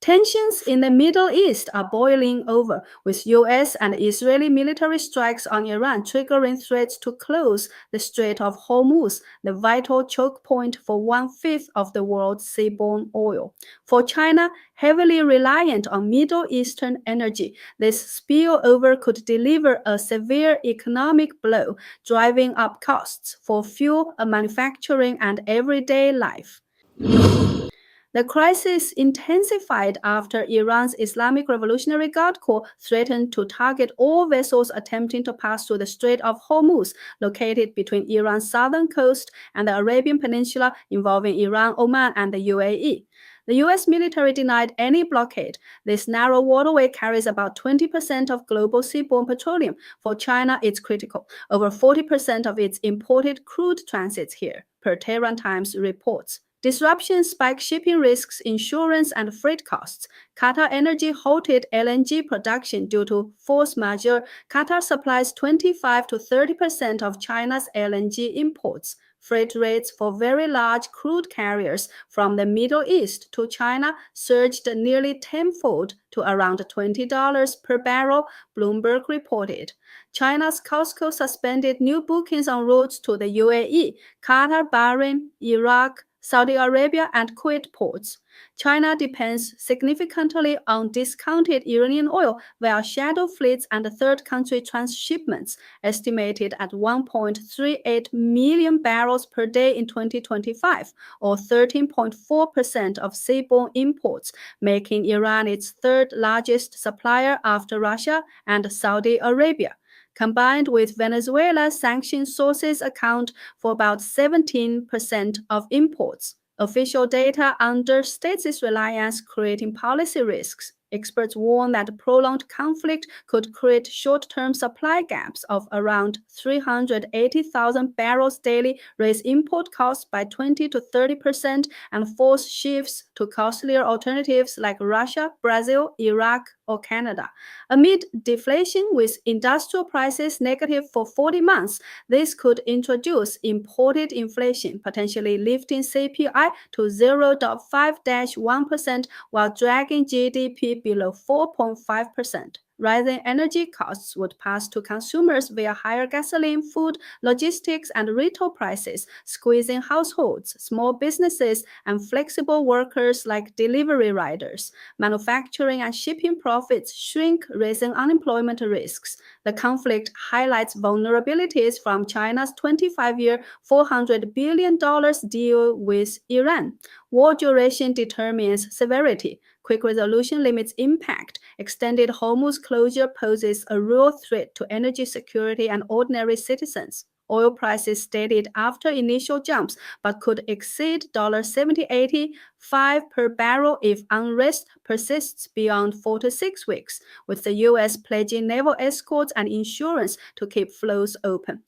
Tensions in the Middle East are boiling over, with US and Israeli military strikes on Iran triggering threats to close the Strait of Hormuz, the vital choke point for one-fifth of the world's seaborne oil. For China, heavily reliant on Middle Eastern energy, this spillover could deliver a severe economic blow, driving up costs for fuel, manufacturing, and everyday life. The crisis intensified after Iran's Islamic Revolutionary Guard Corps threatened to target all vessels attempting to pass through the Strait of Hormuz, located between Iran's southern coast and the Arabian Peninsula, involving Iran, Oman, and the UAE. The US military denied any blockade. This narrow waterway carries about 20% of global seaborne petroleum. For China, it's critical. Over 40% of its imported crude transits here, per Tehran Times reports. Disruptions spike shipping risks, insurance, and freight costs. Qatar Energy halted LNG production due to force majeure. Qatar supplies 25 to 30% of China's LNG imports. Freight rates for very large crude carriers from the Middle East to China surged nearly tenfold to around $20 per barrel, Bloomberg reported. China's COSCO suspended new bookings on routes to the UAE, Qatar, Bahrain, Iraq, Saudi Arabia, and Kuwait ports. China depends significantly on discounted Iranian oil via shadow fleets and third country transshipments, estimated at 1.38 million barrels per day in 2025, or 13.4% of seaborne imports, making Iran its third largest supplier after Russia and Saudi Arabia. Combined with Venezuela, sanctioned sources account for about 17% of imports. Official data understates its reliance, creating policy risks. Experts warn that prolonged conflict could create short-term supply gaps of around 380,000 barrels daily, raise import costs by 20 to 30%, and force shifts to costlier alternatives like Russia, Brazil, Iraq, or Canada. Amid deflation with industrial prices negative for 40 months, this could introduce imported inflation, potentially lifting CPI to 0.5-1% while dragging GDP below 4.5%. Rising energy costs would pass to consumers via higher gasoline, food, logistics, and retail prices, squeezing households, small businesses, and flexible workers like delivery riders. Manufacturing and shipping profits shrink, raising unemployment risks. The conflict highlights vulnerabilities from China's 25-year, $400 billion deal with Iran. War duration determines severity. Quick resolution limits impact. Extended Hormuz closure poses a real threat to energy security and ordinary citizens. Oil prices steadied after initial jumps, but could exceed $70.85 per barrel if unrest persists beyond 4 to 6 weeks, with the U.S. pledging naval escorts and insurance to keep flows open.